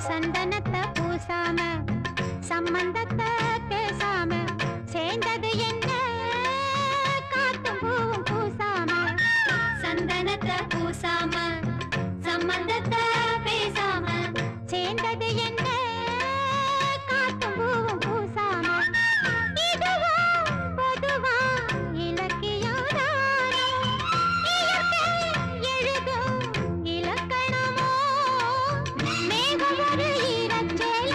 சந்தனத்தை பூசாம சம்பந்தத்தை பேசாம சேர்ந்தது என்ன காத்தும் பூவும் பூசாம சந்தனத்தை பூசாம சம்பந்தத்தை பேசாம சேர்ந்தது என்ன காத்தும் பூவும் பூசாம இதுவா பொதுவா இலக்கியாதாரோ இயற்கை எழுதும் இலக்கணமோ மேகம் ஒரு ஈரச்சேல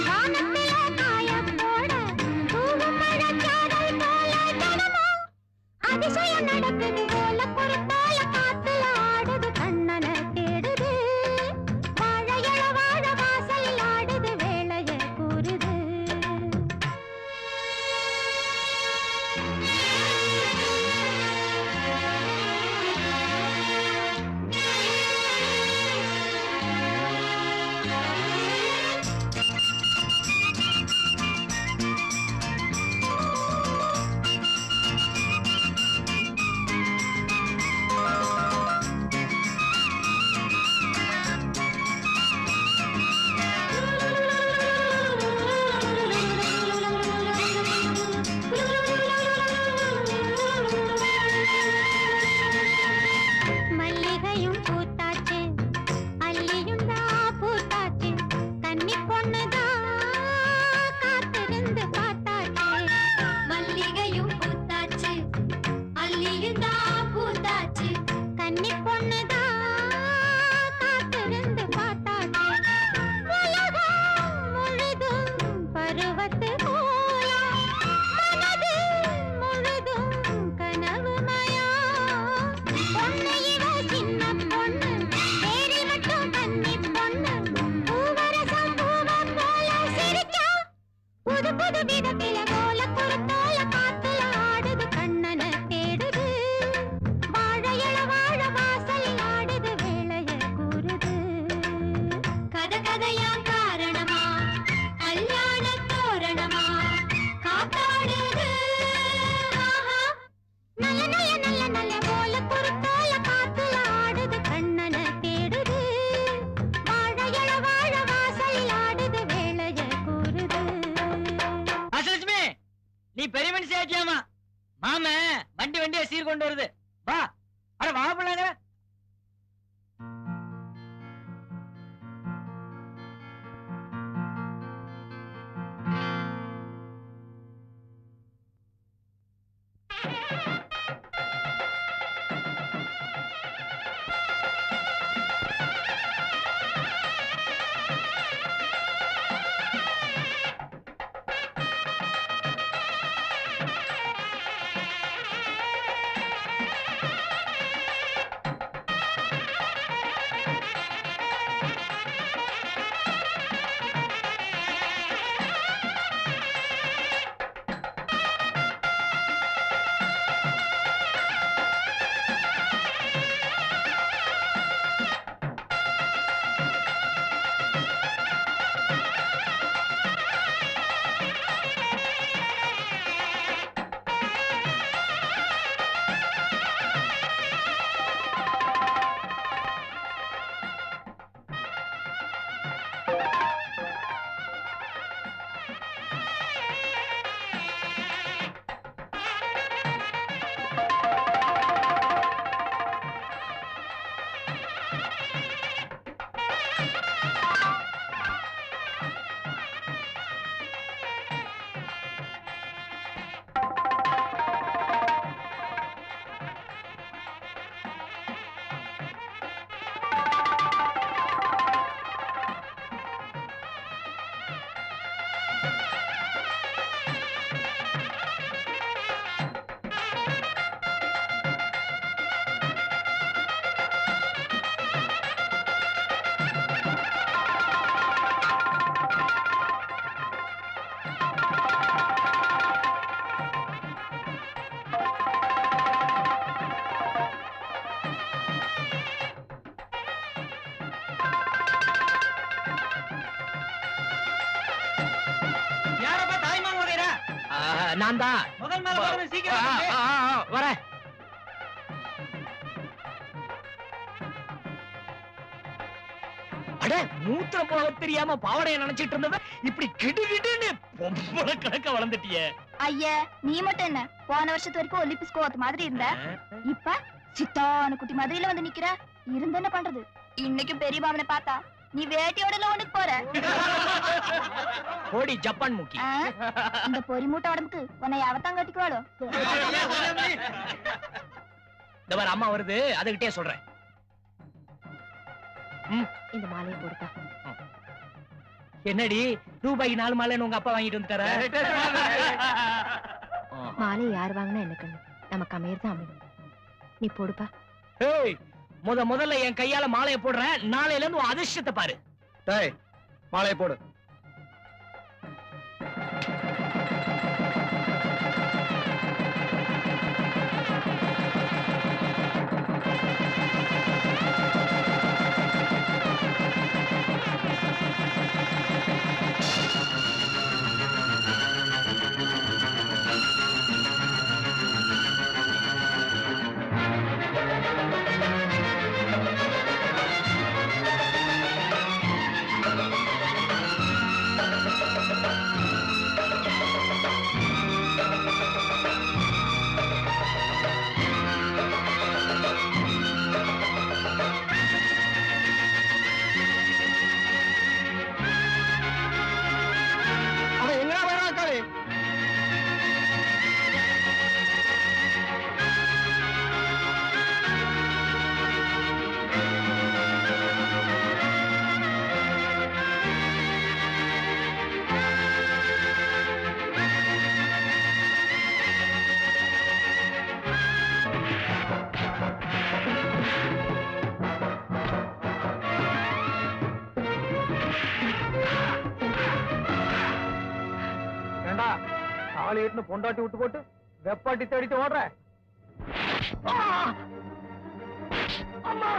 வானத்தில காயம் போட தூவும் மழைச்சாரல் போல தினமோ அதிசயம் நடக்குது போல பொறுப்பால காத்துல ஆடுது கண்ணனை தேடுது வாழையள வாழ வாசலில் ஆடுது வேளைய கூறுது மல்லிகையும் பூத்தாச்சு அல்லியும் தான் பூத்தாச்சு கன்னி பொண்ணுதான் காத்திருந்து பார்த்தாச்சு மல்லிகையும் பூத்தாச்சு அல்லியும் தான் பூத்தாச்சு கன்னி பொண்ணுதான் காத்திருந்து பார்த்தாச்சு உலகம் முழுதும் பருவத்து கோலம் மனது முழுதும் கனவுமயா பொண்ணு இவ சின்ன பொண்ணு பேரி மட்டும் கன்னி பொண்ணு பூவரசம் பூவம் போல சிரிச்சா புது புது விதத்தில போல குறுத்தால காத்துல ஆடுது கண்ணனை தேடுது வாழையள வாழ வாசலில் ஆடுது வேளைய கூறுது கதை கதையா காரணமா கல்யாண தோரணமா காத்தாடுது ஆஹா நல்ல நல்ல நல்ல நல்ல போல குறுத்தால காத்துல ஆடுது கண்ணனை தேடுது வாழையள வாழ வாசலில் ஆடுது வேளைய கூறுது அசலட்சுமி, நீ பெரிய மனுஷி ஆச்சியாமா. மாம வண்டியா சீர் கொண்டு வருது. வா, அட வா பிள்ளைங்க. நான் தான் முதல் மேல வரணும், சீக்கிரம் வந்து. வரேன். அட மூத்திரம் போக தெரியாம பாவடைய நினைச்சிட்டு இருந்தவ இப்படி கிடுகிடுன்னு பொம்பளை கணக்க வளர்ந்துட்டியே. ஐயா நீ மட்டும் என்ன போன வருஷத்து வரைக்கும் ஒலிம்பிக்ஸ் கோவத்து மாதிரி இருந்த இப்ப சித்தான குட்டி மாதிரில வந்து நிக்கிற இருந்து என்ன பண்றது இன்னைக்கு பெரிய மாமனை பார்த்தா நீ வேட்டையோட ஒண்ணுக்கு போற போடி ஜப்பான் மூக்கி. இந்த பொறி மூட்டை உடம்புக்கு உன்னை யாவத்தான் கட்டிக்குவாளோ இந்த மாதிரி அம்மா வருது அதுகிட்டே சொல்றேன். இந்த மாலையை போடுதா என்னடி ரூபாய்க்கு 4 மாலைன்னு உங்க அப்பா வாங்கிட்டு வந்துட்டாரா? மாலை யார் வாங்கினா எனக்கு நமக்கு அமையறதா அமையும் நீ போடுப்பா. ஏய் முதல்ல என் கையால மாலையை போடுறேன். நாளையில இருந்து உன் அதிர்ஷ்டத்தை பாரு. டேய் மாலையை போடு. அவன் எங்கடா வரான் காளி? ஏண்டா காளி ஏட்டுன்னு பொண்டாட்டி விட்டு போட்டு வெப்பாட்டி தேடிட்டு ஓடுற? அம்மா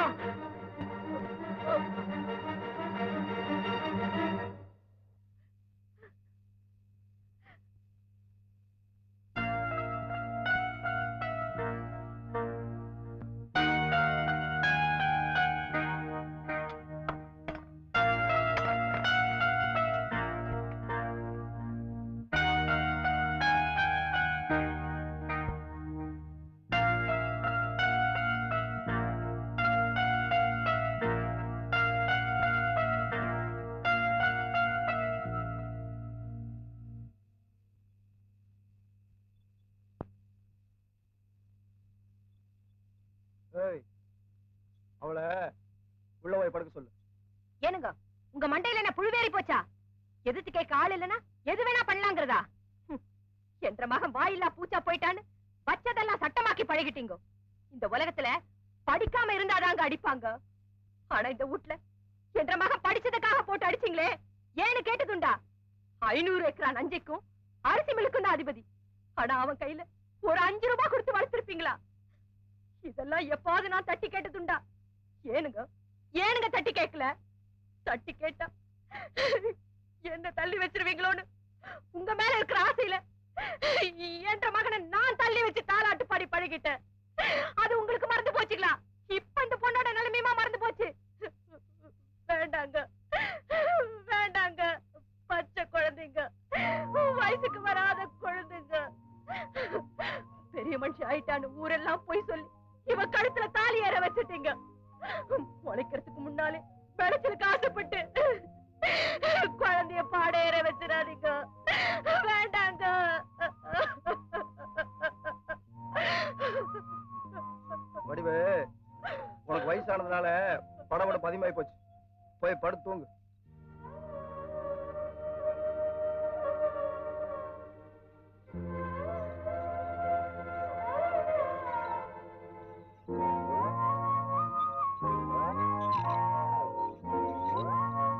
ஏய் அவளை உள்ள போய் படுக்க சொல்லு. ஏனுங்க உங்க மண்டையில என்ன புழுவேறி போச்சா? எதிர்த்து கேட்க ஆள் இல்லனா எது வேணா பண்ணலாங்கிறதா? என்ற மகன் வாயில்லா பூச்சா போயிட்டான்னு வச்சதெல்லாம் சட்டமாக்கி பழகிட்டீங்க. இந்த உலகத்துல படிக்காம இருந்தாதாங்க அடிப்பாங்க. ஆனா இந்த வீட்ல என்ற மகன் படிச்சதுக்காக போட்டு அடிச்சீங்களே ஏன்னு கேட்டதுண்டா? 500 ஏக்கரா நஞ்சைக்கும் அரிசி மில்லுக்கும் தான் அதிபதி. ஆனா அவன் கையில ஒரு 5 ரூபாய் கொடுத்து வளர்த்திருப்பீங்களா? இதெல்லாம் எப்பாவது நான் தட்டி கேட்டதுண்டா? ஏனுங்க தட்டி கேட்கல? தட்டி கேட்டா என்ன தள்ளி வச்சிருவீங்களோன்னு உங்க மேல இருக்கிற ஆசையில என்ற மகனை நான் தள்ளி வச்சு தாலாட்டு பாடி பழகிட்டேன். அது உங்களுக்கு மறந்து போச்சுங்களா? இப்ப இந்த பொண்ணோட நிலைமையுமா மறந்து போச்சு? வேண்டாங்க வேண்டாங்க, பச்சை குழந்தைங்க, வயசுக்கு வராத குழந்தைங்க. பெரிய மனுஷன் ஆயிட்டான்னு ஊரெல்லாம் போய் சொல்லி இவ கழுத்துல தாலி ஏற வச்சுட்டீங்க. முளைக்கிறதுக்கு முன்னாலே விளைச்சலுக்கு ஆசைப்பட்டு குழந்தைய பாடையேற வச்சிடாதீங்க. வேண்டாங்க. வடிவு உனக்கு வயசானதுனால படபட அதிகமாயி போச்சு. போய் படுத்து தூங்கு.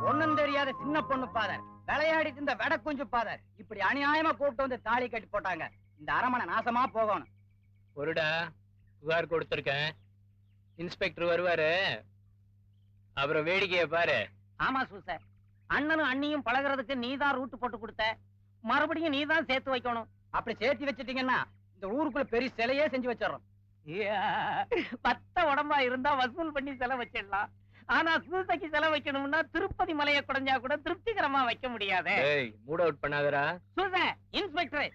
ஒண்ணும் தெரியாத சின்ன பொண்ணு பாதர், விளையாடிட்டு இந்த வெட குஞ்சு பாதர் இப்படி அநியாயமா கூப்பிட்டு வந்து தாலி கட்டி போட்டாங்க. இந்த அரமனை நாசமா போகணும். ஒருடா புகார் கொடுத்திருக்கேன். இன்ஸ்பெக்டர் வருவாரு, அப்புறம் வேடிக்கைய பாரு. ஆமா சூசர், அண்ணனும் அண்ணியும் பழகுறதுக்கு நீதான் ரூட் போட்டு கொடுத்த, மறுபடியும் நீதான் சேர்த்து வைக்கணும். அப்படி சேர்த்து வச்சிட்டீங்கன்னா இந்த ஊருக்குள்ள பெரிய சிலையே செஞ்சு வச்சிடறோம். பத்த உடம்பா இருந்தா வசூல் பண்ணி செலவு வச்சிடலாம். ஆனா சூசைக்கு செலவு வைக்கணும்னா திருப்பதி மலையை குறைஞ்சா கூட திருப்திகரமா வைக்க முடியாது. மூட் அவுட் பண்ணாதடா. சூசை இன்ஸ்பெக்டர்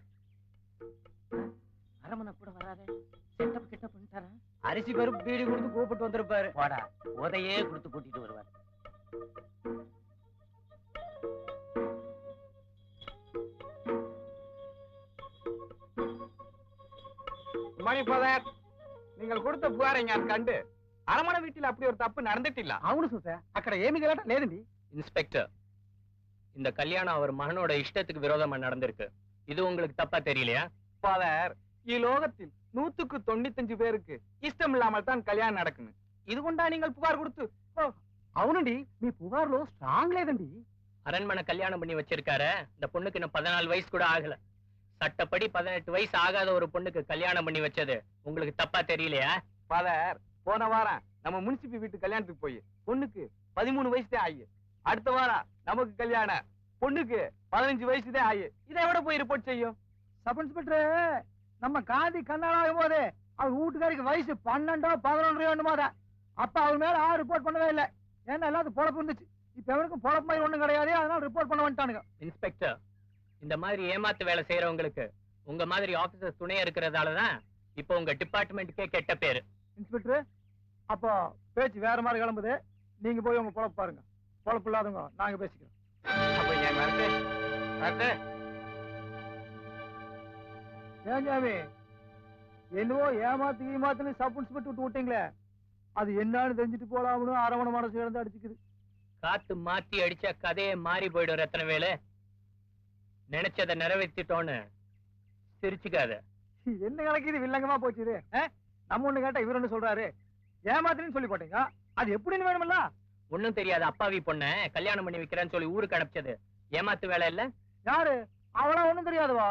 அரமனை கூட வராரு. செட்டப் கிட்ட பண்ணிட்டாரா? அரிசி பருப்பு பீடி கொடுத்து கூப்பிட்டு வந்திருப்பாரு. போடா, உதையே கொடுத்து கூட்டிட்டு வருவார். மணி ஃபாதர், நீங்கள் கொடுத்த புகாரை நான் கண்டு அரமண வீட்டில் அப்படி ஒரு தப்பு நடந்துட்டில்ல. అవును సూసే, అక్కడ ఏమీ గలట లేదండి. இன்ஸ்பெக்டர், இந்த கல்யாணம் அவர் மகனோட இஷ்டத்துக்கு விரோதமா நடந்திருக்கு. இது உங்களுக்கு தப்பா தெரியலையா? ஃபாதர், இலோகத்தில் 195 பேருக்கு இஷ்டம் இல்லாமல் தான் கல்யாணம் நடக்குது. இது கொண்டா நீங்கள் புகார் கொடுத்து? అవునండి, మీ పుగారులో స్ట్రాంగ్ లేదండి. அரண்மனை கல்யாணம் பண்ணி வச்சிருக்காரு. இந்த பொண்ணுக்கு இன்னும் 14 வயசு கூட ஆகல. சட்டப்படி 18 வயசு ஆகாத ஒரு பொண்ணுக்கு கல்யாணம் பண்ணி வச்சது உங்களுக்கு தப்பா தெரியலையா? ஃபாதர், போன வாரம் நம்ம முனிசிபி வீட்டு கல்யாணத்துக்கு போய் பொண்ணுக்கு 13 வயசுதான் ஆகி, அடுத்த வாரம் நமக்கு கல்யாணம், பொண்ணுக்கு 15 வயசுதான் ஆகி. இதை விட போய் ரிப்போர்ட் செய்யும். சப் இன்ஸ்பெக்டர், நம்ம காந்தி கண்ணாடாகும் போது அவர் வீட்டுக்காரிக்கு வயசு 12 11 வேண்டுமாதா. அப்ப அவர் மேல ரிப்போர்ட் பண்ணவே இல்லை. ஏன்னா எல்லாத்துக்கும் பொழப்பு இருந்துச்சு. இப்ப எவருக்கும் பொழப்பு மாதிரி ஒண்ணும் கிடையாது. அதனால ரிப்போர்ட் பண்ண வந்துட்டானுங்க. இன்ஸ்பெக்டர், இந்த மாதிரி ஏமாத்து வேலை செய்யறவங்களுக்கு உங்க மாதிரி ஆபீசர் துணையா இருக்கிறதாலதான் இப்போ உங்க டிபார்ட்மெண்ட்டுக்கே கெட்ட பேரு. இன்ஸ்பெக்டர், அப்போ பேச்சு வேற மாதிரி கிளம்புது. நீங்க போய் உங்க பொழப்பு பாருங்க. பொழப்பு இல்லாதவங்க நாங்க பேசிக்கிறோம். அப்ப ஏன் வரட்டு? வரட்டு? ஏன் ஜாமி, என்னவோ ஏமாத்துன்னு சப் இன்ஸ்பெக்டர் விட்டு விட்டீங்களே, அது என்னன்னு தெரிஞ்சுட்டு போலாம்னு அரவணை மனசு இழந்து அடிச்சுக்குது. காத்து மாத்தி அடிச்சா கதையே மாறி போயிடும். ரத்தன வேலு, நினைச்சதை நிறைவேற்றிட்டோன்னு சிரிச்சுக்காத. என்ன கணக்கு இது வில்லங்கமா போச்சு இது? நம்ம ஒண்ணு கேட்டா இவர் ஒண்ணு சொல்றாரு. ஏமாத்துன்னு சொல்லி போட்டீங்க, அது எப்படின்னு வேணுமில்ல? ஒண்ணும் தெரியாத அப்பாவி பொண்ண கல்யாணம் பண்ணி வைக்கிறேன்னு சொல்லி ஊருக்கு அனுப்பிச்சது ஏமாத்து வேலை இல்ல? யாரு அவளா? ஒண்ணும் தெரியாதவா?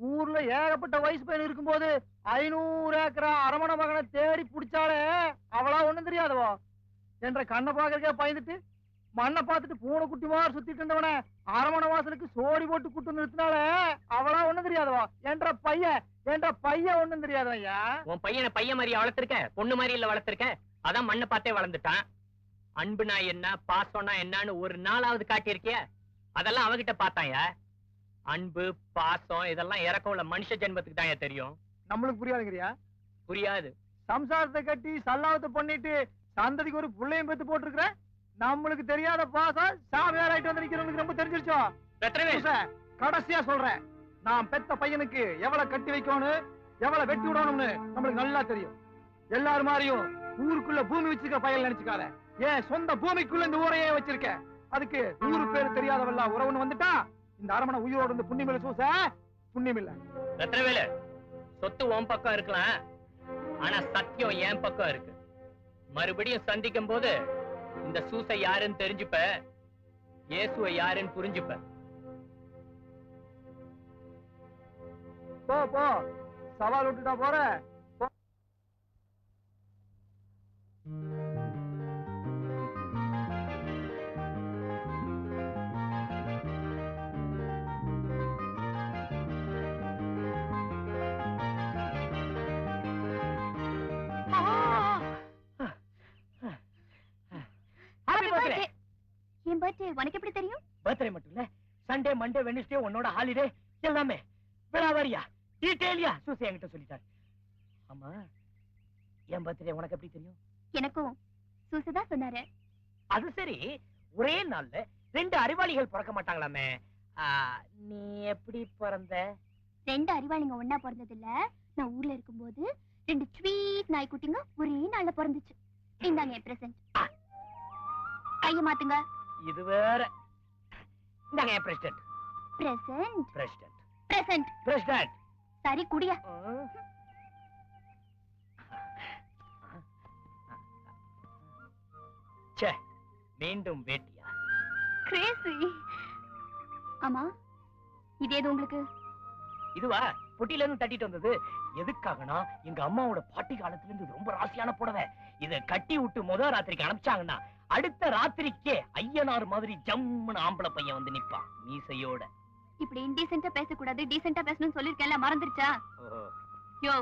ஊர்ல ஏகப்பட்ட வயசு பையன் இருக்கும்போது 500 ஏக்கரா அரமண மகனை தேடி பிடிச்சாலே அவளா? ஒண்ணும் தெரியாதவா? என்ற கண்ணை பாக்கறக்கே பயந்துட்டு மண்ணை பார்த்துட்டு பூனை குட்டி மாதிரி சுத்திட்டு இருந்தவன அரமண வாசலுக்கு சோடி போட்டு கூட்டு நிறுத்தினால அவளா? ஒண்ணும் தெரியாதவா? என்ற பையன் ஒண்ணும் தெரியாதவையா? உன் பையனை பையன் மாதிரி வளர்த்திருக்க, பொண்ணு மாதிரி இல்ல வளர்த்திருக்க. அதான் மண்ணை பார்த்தே வளர்ந்துட்டான். அன்புனா என்ன, பாசம்னா என்னன்னு ஒரு நாளாவது காட்டியிருக்கிய? அதெல்லாம் அவகிட்ட பார்த்தாயா? அன்பு பாசம் இதெல்லாம் இறக்கம் உள்ள மனுஷ ஜென்மத்துக்கு தான் தெரியும். நம்மளுக்கு புரியாதுங்கிறியா? புரியாது. சம்சாரத்தை கட்டி சல்லாவத்தை பண்ணிட்டு சந்ததிக்கு ஒரு புள்ளையும் பெத்து போட்டிருக்கிற நம்மளுக்கு தெரியாத பாசம் சாமியார் ஆயிட்டு வந்து நிக்கிறவங்களுக்கு ரொம்ப தெரிஞ்சிருச்சோ? கடைசியா சொல்றேன், நான் பெத்த பையனுக்கு எவ்வளவு கட்டி வைக்கணும், எவ்வளவு வெட்டி விடணும்னு நம்மளுக்கு நல்லா தெரியும். எல்லாரும் மாதிரியும் ஊருக்குள்ள பூமி வச்சிருக்க பையன் நினைச்சுக்காத. ஏன் சொந்த பூமிக்குள்ள இந்த ஊரையே வச்சிருக்க. அதுக்கு ஊரு பேரு தெரியாதவெல்லாம் உறவுன்னு வந்துட்டா இந்த அரமனை உயிரோடு இருந்து புண்ணியமில்ல சூச, புண்ணியமில்ல. ரத்னவேலு, சொத்து உன் பக்கம் இருக்கலாம், ஆனா சத்தியம் என் பக்கம் இருக்கு. மறுபடியும் சந்திக்கும் போது இந்த சூசை யாருன்னு தெரிஞ்சுப்ப, இயேசுவை யாருன்னு புரிஞ்சுப்ப. போ போ, சவால் விட்டுட்டா போற. என் பர்த்டே உனக்கு எப்படி தெரியும்? பர்த்டே மட்டும் இல்ல, சண்டே மண்டே வெட்னஸ்டே உன்னோட ஹாலிடே எல்லாமே விழாவாரியா டீடைலியா சூசை என்கிட்ட சொல்லிட்டாரு. ஆமா, என் பர்த்டே உனக்கு எப்படி தெரியும்? எனக்கும் சூசுதான் சொன்னாரு. அது சரி, ஒரே நாள்ல 2 அறிவாளிகள் பிறக்க மாட்டாங்களாமே. நீ எப்படி பிறந்த? 2 அறிவாளிங்க ஒன்னா பிறந்தது இல்ல. நான் ஊர்ல இருக்கும்போது 2 ஸ்வீட் நாய்க்குட்டிங்க ஒரே நாள்ல பிறந்துச்சு. இந்தாங்க என் பிரசன்ட். கைய மாத்துங்க. இது வேற. இந்தாங்க என் president. Present president present president. சரி குடியா. ச்சே, மீண்டும் வேட்டியா? கிரேசி. ஆமா, இது ஏது உங்களுக்கு? இதுவா? பொட்டில இருந்து தட்டிட்டு வந்தது. எதுக்காகனா, எங்க அம்மாவோட பாட்டி காலத்துல இருந்து ரொம்ப ராசியான புடவை. இத கட்டி விட்டு முதல் ராத்திரிக்கு அனுப்பிச்சாங்கன்னா அடுத்த ராத்திரிக்கே ஐயனார் மாதிரி ஜம்முன்னு ஆம்பளை பையன் வந்து நிப்பான் மீசையோட. இப்படி இன்டீசென்ட்டா பேசக்கூடாது, டீசென்ட்டா பேசணும்னு சொல்லிருக்கேன்ல, மறந்துருச்சா? யோ,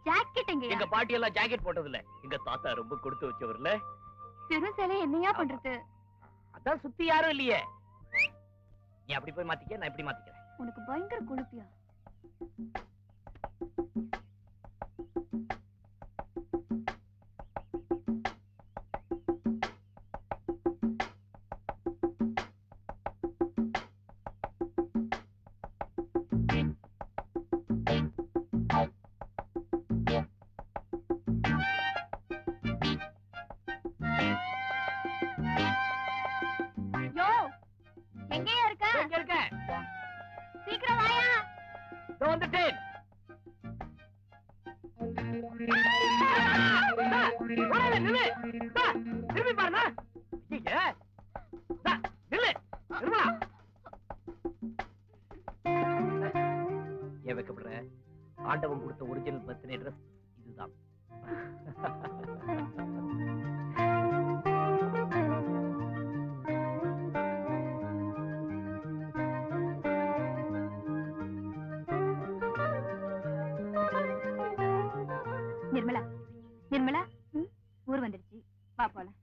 ஜாக்கெட் எங்க? எங்க பாட்டி எல்லாம் ஜாக்கெட் போட்டது இல்ல. எங்க தாத்தா ரொம்ப கொடுத்து வச்சவர்ல. பெரும் சேலை என்னையா பண்றது? அதான் சுத்தி யாரும் இல்லையே. நீ அப்படி போய் மாத்திக்க, நான் இப்படி மாத்திக்கிறேன். உனக்கு பயங்கர கொழுப்பியா? யோ, எங்கேயா இருக்க? எங்க இருக்க? சீக்கிரம் வாயா. இதோ வந்துட்டேன். ஓடாத, நில்லு. தா, திரும்பி பாருண்ணா. ஐயே. தா, நில்லு. நில்லுடா. ஏன் வைக்கப்படுற? ஆண்டவன் கொடுத்த ஒரிஜினல் பர்த்டே ட்ரெஸ் இதுதான். நிர்மலா, நிர்மலா, ஊர் வந்துருச்சு, வா போலாம்.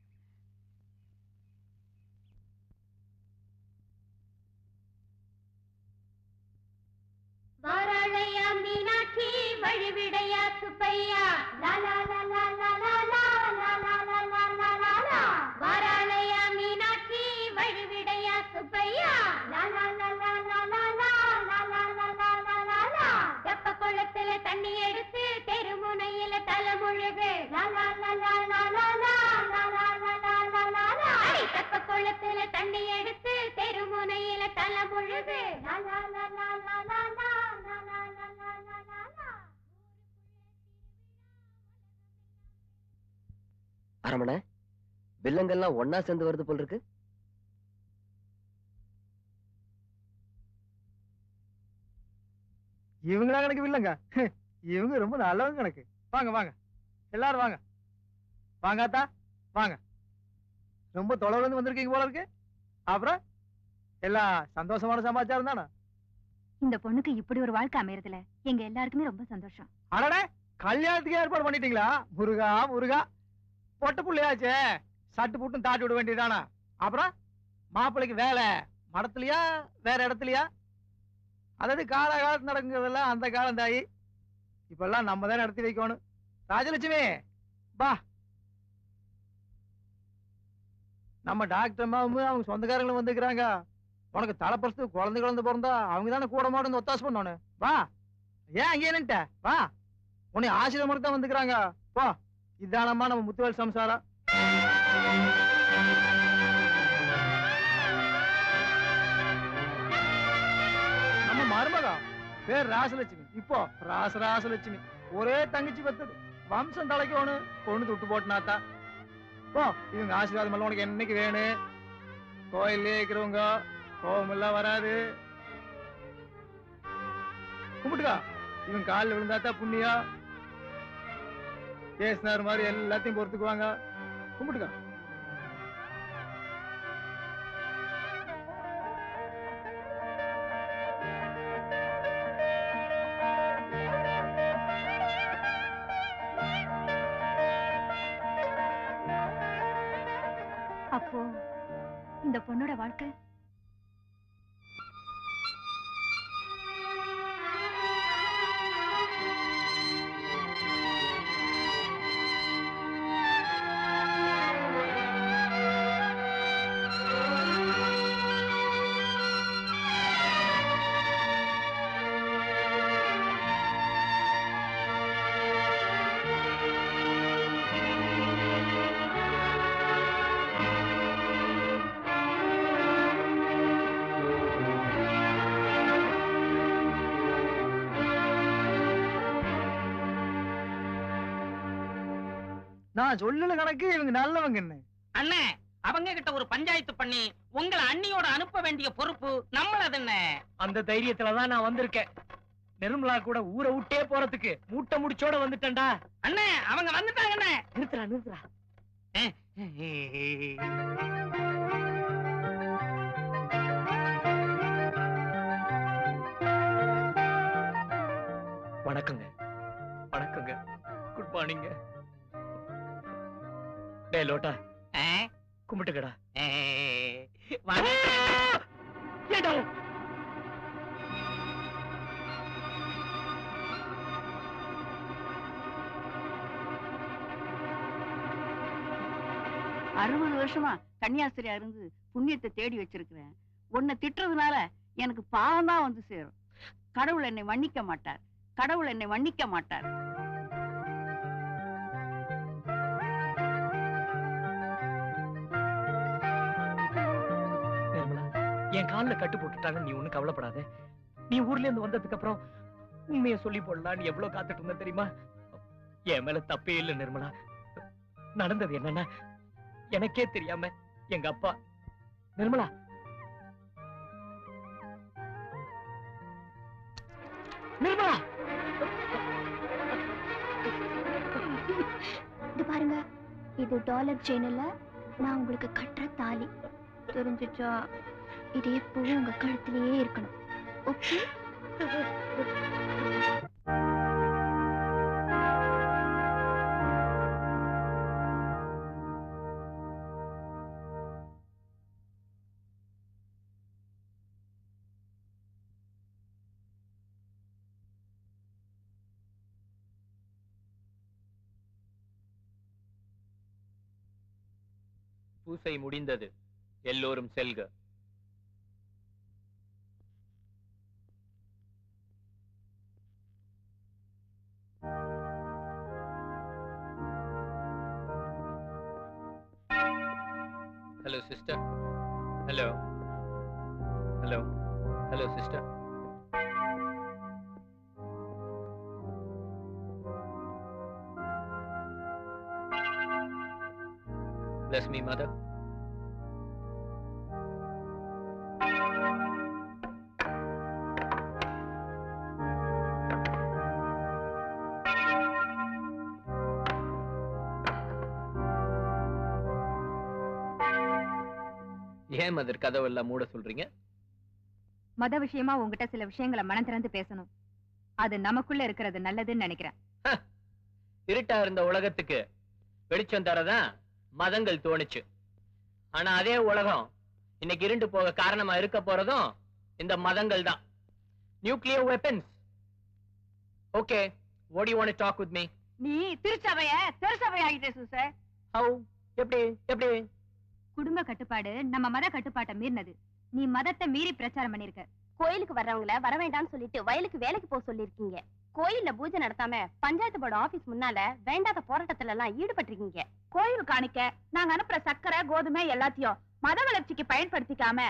வாராளையா மீனாட்சி, வழிவிடையா சுப்பையா, லா லா லா லா லா லா லா லா லா லா லா லா லா லா. வாராளையா மீனாட்சி, வழிவிடையா சுப்பையா, லா லா லா லா லா லா லா லா லா லா லா லா லா லா. தெப்ப குளத்துல தண்ணி எடுத்து தெருமுனையில தலைமுழுகு, லா லா லா லா லா லா லா லா லா லா லா லா லா லா. தெப்ப குளத்துல தண்ணி எடுத்து தெருமுனையில தலைமுழுகு, லா லா லா லா லா லா லா. அரமண, வில்லங்கெல்லாம் ஒன்னா சேர்ந்து வருது போல் இருக்கு. இவங்களா கணக்கு இல்லங்க, இவங்க ரொம்ப நல்லவங்க கணக்கு. வாங்க வாங்க, எல்லாரும் வாங்க. வாங்க அத்தா, வாங்க. ரொம்ப தொலைவுல இருந்து வந்திருக்கீங்க போல இருக்கு. அப்புறம் எல்லாம் சந்தோஷமான சமாச்சாரம் தானே? இந்த பொண்ணுக்கு இப்படி ஒரு வாழ்க்கை அமையறதுல எங்க எல்லாருக்குமே ரொம்ப சந்தோஷம். அடடே, கல்யாணத்துக்கு ஏற்பாடு பண்ணிட்டீங்களா? முருகா முருகா, பொட்ட புள்ளையாச்சே, சட்டு புட்டும் தாட்டி விட வேண்டியதானா? அப்புறம் மாப்பிள்ளைக்கு வேலை மடத்துலயா வேற இடத்துலயா? அதாவது காலகாலத்து நடக்குறதெல்லாம் அந்த காலம் தாயி. இப்பெல்லாம் நம்ம தான் நடத்தி வைக்கணும். ராஜலட்சுமி பா. நம்ம டாக்டர் அம்மாவும் அவங்க சொந்தக்காரங்களும் வந்துக்கிறாங்க. உனக்கு தலைப்பரத்து குழந்தை பிறந்தா அவங்க தானே கூட மாட்டு ஒத்தாசு பண்ணோன்னு. வா, ஏன் அங்கே நின்ட்ட? வா, உன்னை ஆசிரியர் தான் வந்துக்கிறாங்க. போ, இதானம்மா நம்ம முத்துவேல் சம்சாரம். நம்ம மருமகா பேர் ராசலட்சுமி. இப்போ ராசலட்சுமி ஒரே தங்கச்சி பெத்தது. வம்சம் தலைக்கோணு பொண்ணு தொட்டு போட்டுனாத்தா. போ, இவங்க ஆசீர்வாதம் எல்லாம் உனக்கு என்னைக்கு வேணும். கோயிலே இருக்கிறவங்க கோபம் எல்லாம் வராது. கும்பிட்டுக்கா, இவன் காலில் விழுந்தாத்தா புண்ணியா. பேசினார் மாதிரி எல்லாத்தையும் பொறுத்துக்குவாங்க. கும்பிட்டுக்கா. அப்போ இந்த பொண்ணோட வாழ்க்கை நான் சொல்லல கணக்கு இவங்க நல்லவங்க. என்ன அண்ணே, அவங்க கிட்ட ஒரு பஞ்சாயத்து பண்ணி உங்களை அண்ணியோட அனுப்ப வேண்டிய பொறுப்பு நம்மளது. என்ன அந்த தைரியத்துலதான் நான் வந்திருக்கேன். நிர்மலா கூட ஊரை விட்டே போறதுக்கு மூட்டை முடிச்சோட வந்துட்டேன்டா. அண்ணே, அவங்க வந்துட்டாங்க. அண்ணே, நிறுத்துறா நிறுத்துறா. லோட்டா ஆ? கும்பிட்டுக்கடா. ஏ, வணக்கம். ஏடா வருஷமா கன்னியாஸ்திரியா இருந்து புண்ணியத்தை தேடி வச்சிருக்கிறேன். உன்னை திட்டுறதுனால எனக்கு பாவம் தான் வந்து சேரும். கடவுள் என்னை மன்னிக்க மாட்டார். கடவுள் என்னை மன்னிக்க மாட்டார். நிர்மலா, என் கால்ல கட்டு போட்டுட்டாங்க, நீ ஒண்ணு கவலைப்படாத. நீ ஊர்ல இருந்து வந்ததுக்கு அப்புறம் உண்மையை சொல்லி போடலான்னு எவ்வளவு காத்துட்டு இருந்த தெரியுமா? என் மேல தப்பே இல்லை நிர்மலா. நடந்தது என்னன்னா, எனக்கே தெரியாம எங்க அப்பா நிர்மலா நிர்மலா இது பாருங்க, இது டாலர் செயின் இல்ல, நான் உங்களுக்கு கட்டுற தாலி. தெரிஞ்சுச்சா? இது எப்பவும் உங்க கழுத்திலேயே இருக்கணும். ஓகே? பூசை முடிந்தது. எல்லோரும் செல்க. Hello sister. Hello hello hello sister. Bless me, mother. ஏன் மதர் கதவெல்லாம் மூட சொல்றீங்க? மத விஷயமா உங்ககிட்ட சில விஷயங்களை மனம் திறந்து பேசணும். அது நமக்குள்ள இருக்கிறது நல்லதுன்னு நினைக்கிறேன். இருட்டா இருந்த உலகத்துக்கு வெளிச்சம் தரதான் மதங்கள் தோணுச்சு. ஆனா அதே உலகம் இன்னைக்கு இருண்டு போக காரணமா இருக்க போறதும் இந்த மதங்கள் தான். Nuclear weapons. Okay, what do you want to talk with me? நீ திருச்சபை ஆகிட்டே சூச. How? எப்படி? குடும்ப கட்டுப்பாடு நம்ம மத கட்டுப்பாட்டை மீறினது. நீ மதத்தை மீறி பிரச்சாரம் பண்ணிருக்க. கோயிலுக்கு வர்றவங்கள வர வேண்டாம்னு சொல்லிட்டு வயலுக்கு வேலைக்கு போக சொல்லிருக்கீங்க. கோயில்ல பூஜை நடத்தாம பஞ்சாயத்து போர்டு ஆபீஸ் முன்னால வேண்டாத போராட்டத்துல எல்லாம் ஈடுபட்டிருக்கீங்க. கோயில் காணிக்க நாங்க அனுப்புற சக்கரை கோதுமை எல்லாத்தையும் மத வளர்ச்சிக்கு பயன்படுத்திக்காம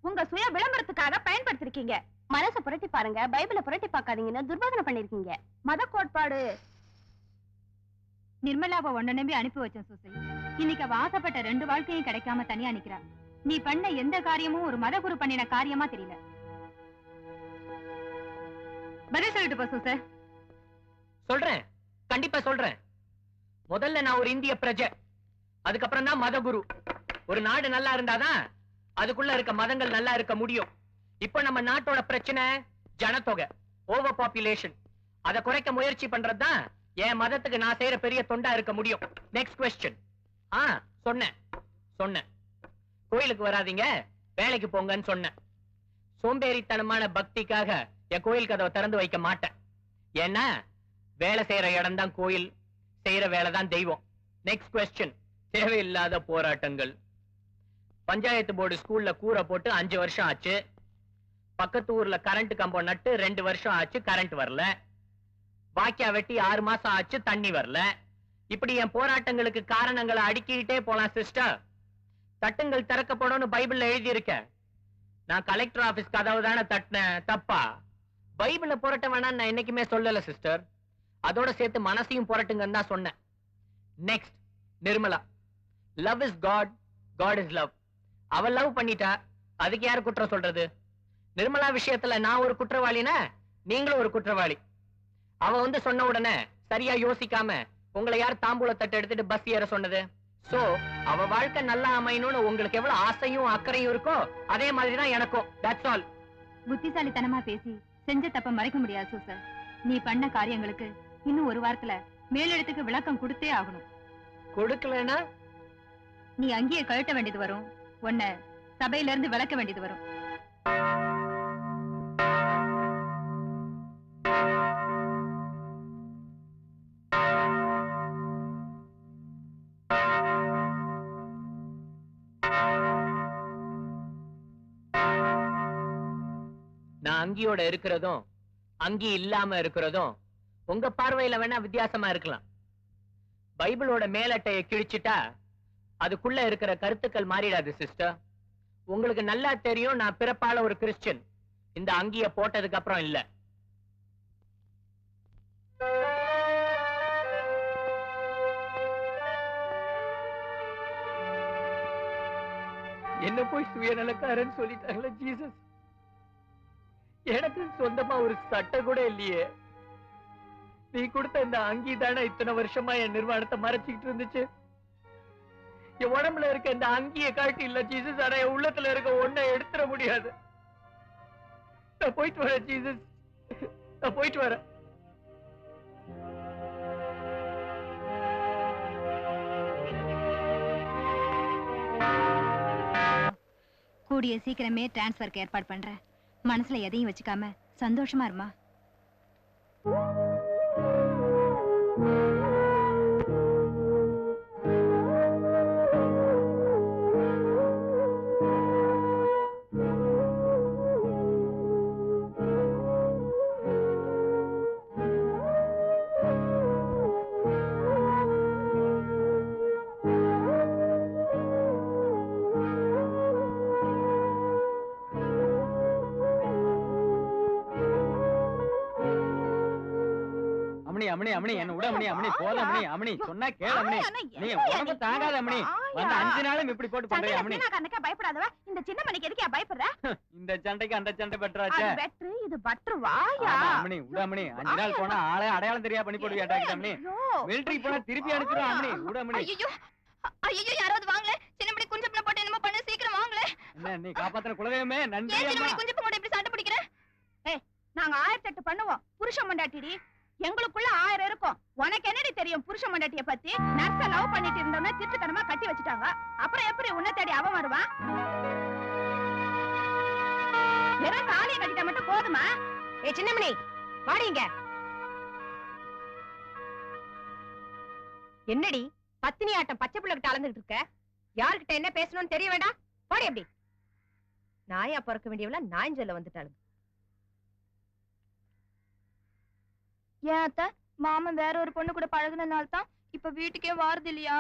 உங்க சுய விளம்பரத்துக்காக பயன்படுத்திருக்கீங்க. மனசை புரட்டி பாருங்க, பைபிளை புரட்டி பார்க்காதீங்கன்னு துர்பாதனை பண்ணிருக்கீங்க. மத கோட்பாடு. நிர்மலாவை ஒன்ன நம்பி அனுப்பி வச்சேன் சூசை. இன்னைக்கு அவ ஆசைப்பட்ட 2 வாழ்க்கையும் கிடைக்காம தனியா நிக்கிறா. நீ பண்ண எந்த காரியமும் ஒரு மத குரு பண்ணின காரியமா தெரியல. பதில் சொல்லிட்டு போ சூசை. சொல்றேன், கண்டிப்பா சொல்றேன். முதல்ல நான் ஒரு இந்திய பிரஜை, அதுக்கப்புறம் தான் மத குரு. ஒரு நாடு நல்லா இருந்தாதான் அதுக்குள்ள இருக்க மதங்கள் நல்லா இருக்க முடியும். இப்ப நம்ம நாட்டோட பிரச்சனை ஜனத்தொகை, ஓவர் பாப்புலேஷன். அதை குறைக்க முயற்சி பண்றதுதான் என் மதத்துக்கு நான் செய்யற பெரிய தொண்டா இருக்க முடியும். Next question. சொன்னேன் கோயிலுக்கு வராதீங்க, வேலைக்கு போங்கன்னு சொன்னேன். சோம்பேறித்தனமான பக்திக்காக என் கோயில் கதவை திறந்து வைக்க மாட்டேன். ஏன்னா வேலை செய்யற இடம் தான் கோயில், செய்யற வேலை தான் தெய்வம். Next question. தேவையில்லாத போராட்டங்கள். பஞ்சாயத்து போர்டு ஸ்கூல்ல கூரை போட்டு 5 வருஷம் ஆச்சு. பக்கத்து ஊர்ல கரண்ட் கம்பம் நட்டு 2 வருஷம் ஆச்சு, கரண்ட் வரல. வாக்கியா வெட்டி 6 மாசம் ஆச்சு, தண்ணி வரல. இப்படி என் போராட்டங்களுக்கு காரணங்களை அடுக்கிட்டே போலாம் சிஸ்டர். தட்டுங்கள் திறக்கப்படும் பைபிள்ல எழுதி இருக்க. நான் கலெக்டர் ஆபீஸ் கதவு தானே தட்டினேன், தப்பா? பைபிள புரட்ட வேணாம் நான் என்னைக்குமே சொல்லல சிஸ்டர். அதோட சேர்த்து மனசையும் புரட்டுங்கன்னு தான் சொன்னேன். Next, Nirmala. Love is God, God is love. அவ லவ் பண்ணிட்டா, அதுக்கு யாரு குற்றம் சொல்றது? நிர்மலா விஷயத்துல நான் ஒரு குற்றவாளினா நீங்களும் ஒரு குற்றவாளி. அவ வந்து சொன்ன உடனே சரியா யோசிக்காம உங்களை யார் தாம்பூல தட்டு எடுத்துட்டு பஸ் ஏற சொன்னது? சோ அவ வாழ்க்கை நல்லா அமையணும்னு உங்களுக்கு எவ்வளவு ஆசையும் அக்கறையும் இருக்கோ அதே மாதிரிதான் எனக்கும். That's all. புத்திசாலித்தனமா பேசி செஞ்ச தப்ப மறைக்க முடியாது சூசர். நீ பண்ண காரியங்களுக்கு இன்னும் ஒரு வாரத்துல மேலிடத்துக்கு விளக்கம் கொடுத்தே ஆகணும். கொடுக்கலனா நீ அங்கேயே கழட்ட வேண்டியது வரும். உன்னை சபையில இருந்து விளக்க வேண்டியது வரும். நான் அங்கியோட இருக்கிறதும் அங்கி இல்லாம இருக்கிறதும் உங்க பார்வையில வேணா வித்தியாசமா இருக்கலாம். பைபிளோட மேலட்டையை கிழிச்சிட்டா அதுக்குள்ள இருக்கிற கருத்துக்கள் மாறிடாது சிஸ்டர். உங்களுக்கு நல்லா தெரியும் நான் பிறப்பால ஒரு கிறிஸ்டியன். இந்த அங்கிய போட்டதுக்கு அப்புறம் இல்ல. என்ன போய் சுயநலக்காரன்னு சொல்லிட்டாங்களே ஜீசஸ். எனக்கு சொந்தமா ஒரு சட்டை கூட இல்லையே. நீ கொடுத்த இந்த அங்கி தானே இத்தனை வருஷமா என் நிர்வாணத்தை மறைச்சிக்கிட்டு இருந்துச்சு. என் உடம்புல இருக்க இந்த அங்கிய காட்டி இல்ல ஜீசஸ், ஆனா என் உள்ளத்துல இருக்க ஒன்ன எடுத்துட முடியாது. நான் போயிட்டு வரேன் ஜீசஸ், நான் போயிட்டு வரேன். கூடிய சீக்கிரமே டிரான்ஸ்ஃபருக்கு ஏற்பாடு பண்றேன். மனசுல எதையும் வச்சுக்காம சந்தோஷமா இருமா. அம்மணி அம்மணி என்ன விட அம்மணி அம்மணி போல அம்மணி அம்மணி சொன்னா கேளு அம்மணி. நீ உடம்பு தாங்காத அம்மணி. வந்து 5 நாளும் இப்படி போட்டு பண்றியா அம்மணி? பயப்படாதவ இந்த சின்ன மணிக்கு எதுக்கு பயப்படுற? இந்த சண்டைக்கு அந்த சண்டை பெட்டராச்சே. பெட்ரு இது பட்ரு வாயா அம்மணி விட அம்மணி. 5 நாள் போனா ஆளே அடையாளம் தெரியா பண்ணி போடுவியா டாக்டர் அம்மணி? மிலிட்டரிக்கு போனா திருப்பி அனுப்பிடுறோம் அம்மணி. விட அம்மணி. ஐயோ யாராவது வாங்களே. சின்ன மணி குஞ்சப்பன போட்டு என்னமோ பண்ணு, சீக்கிரம் வாங்களே. என்ன நீ காப்பாத்துன குலதெய்வமே நன்றி அம்மா. சின்ன மணி குஞ்சப்பன போட்டு இப்படி சண்டை பிடிக்கிற? ஏய் நாங்க 1008 பண்ணுவோம். புருஷன் மண்டாட்டிடி எங்களுக்குள்ள 1000 இருக்கும். உனக்கு என்னடி தெரியும் புருஷ மண்டாட்டிய பத்தி? நர்ஸ லவ் பண்ணிட்டு இருந்தவன திட்டுத்தனமா கட்டி வச்சுட்டாங்க. அப்புறம் எப்படி உன்னை தேடி அவன் வருவான்? வெறும் தாலியை கட்டிட்டா மட்டும் போதுமா? ஏ சின்னமணி வாடிங்க. என்னடி பத்தினி ஆட்டம் பச்சை பிள்ளைகிட்ட அளந்துட்டு இருக்க? யார்கிட்ட என்ன பேசணும்னு தெரிய வேண்டாம்? போடி எப்படி? நாயா பிறக்க வேண்டியவள நாயஞ்சொல்ல வந்துட்டாளுங்க. ஏன் அத்தை, மாமன் வேற ஒரு பொண்ணு கூட பழகுனனால தான் இப்ப வீட்டுக்கே வாரது இல்லையா?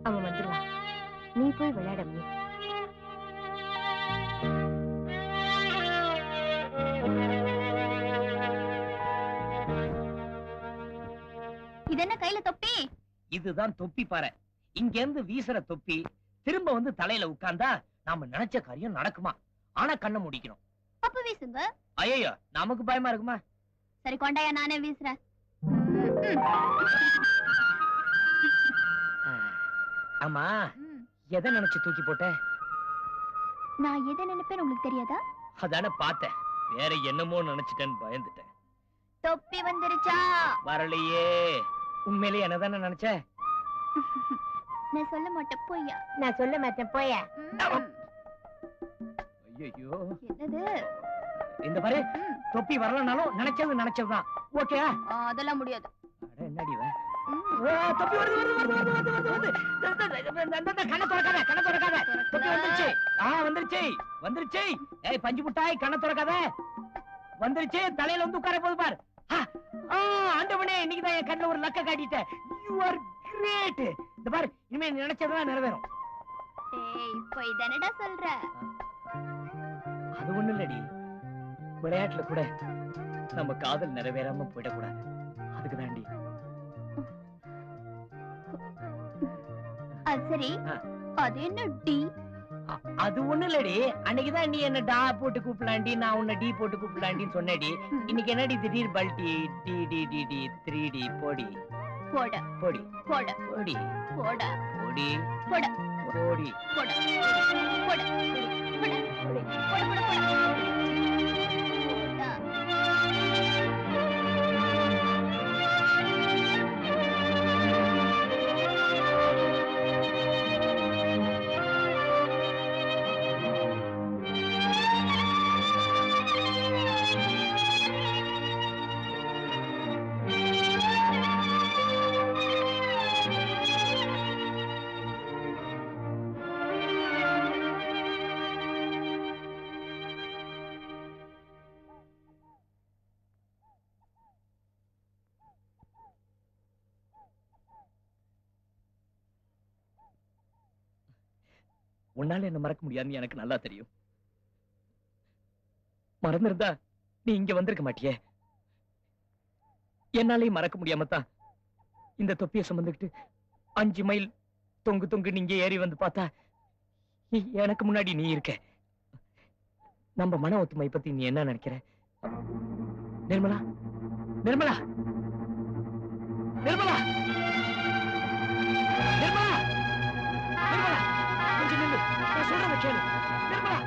அவன் வந்துருவான். நீ போய் விளையாட. இது என்ன கையில தொப்பி? இதுதான் தொப்பி பாறை. இங்க இருந்து வீசுற தொப்பி திரும்ப வந்து தலையில உட்கார்ந்தா நாம நினைச்ச காரியம் நடக்குமா? ஆனா கண்ணை முடிக்கணும். அப்ப வீசுங்க. ஐயோ நமக்கு பயமா இருக்குமா? சரி கொண்டாயா, நானே வீசுறேன். ஆமா எதை நினைச்சு தூக்கி போட்ட? நான் எதை நினைப்பேன் உங்களுக்கு தெரியாதா? அதான பார்த்தேன். வேற என்னமோ நினைச்சிட்டேன்னு பயந்துட்டேன். தொப்பி வந்துருச்சா? வரலையே. உண்மையிலேயே என்னதானே நினைச்ச? நான் சொல்ல மாட்டேன் போய்யா. நான் சொல்ல மாட்டேன் போய. ஐயோ என்னது? இந்த பாரு, தொப்பி வரலனாலும் நினைச்சதுதான். ஓகே அதெல்லாம் முடியாது. என்னடி தொப்பி வருது. கண்ணை திறக்காத. தொப்பி வந்துருச்சு. ஏய் பஞ்சு முட்டாய் கண்ணை திறக்காத. வந்துருச்சு. தலையில வந்து உட்கார போது பார். ஆண்டவனே இன்னைக்குதான் என் கண்ணுல ஒரு லக்க காட்டிட்ட. You are great. இந்த பாரு, இனிமே நினைச்சதெல்லாம் நிறைவேறும். ஏய் இப்போ இதனடா சொல்ற? அது ஒண்ணு இல்லடி, விளையாட்டுல கூட நம்ம காதல் நிறைவேறாம போயிடக்கூடாது. அதுக்கு தாண்டி. அது சரி, அது என்ன டி? அது ஒண்ணு இல்லடி, அன்னைக்குதான் நீ என்ன டா போட்டு கூப்பிடலாண்டி, நான் உன்னை டி போட்டு கூப்பிடலாண்டின்னு சொன்னேடி. இன்னைக்கு என்னடி திடீர் பல்டி டி டி டி டி 3D போடி போட போடி போட போடி போட போடி போட போடி போட போட போட போட உன்னால என்ன மறக்க முடியாதுன்னு எனக்கு நல்லா தெரியும். மறந்திருந்தா நீ இங்க வந்திருக்க மாட்டியே. என்னாலையும் மறக்க முடியாமத்தான் இந்த தொப்பியை சுமந்துக்கிட்டு 5 மைல் தொங்கு தொங்கு நீங்க ஏறி வந்து பார்த்தா எனக்கு முன்னாடி நீ இருக்க. நம்ம மன ஒத்துமை பத்தி நீ என்ன நினைக்கிற? நிர்மலா, நிர்மலா, நிர்மலா, நிர்மலா, நிர்மலா, கொஞ்சம் நில்லு. நான் சொல்றத கேளு. நிர்மலா.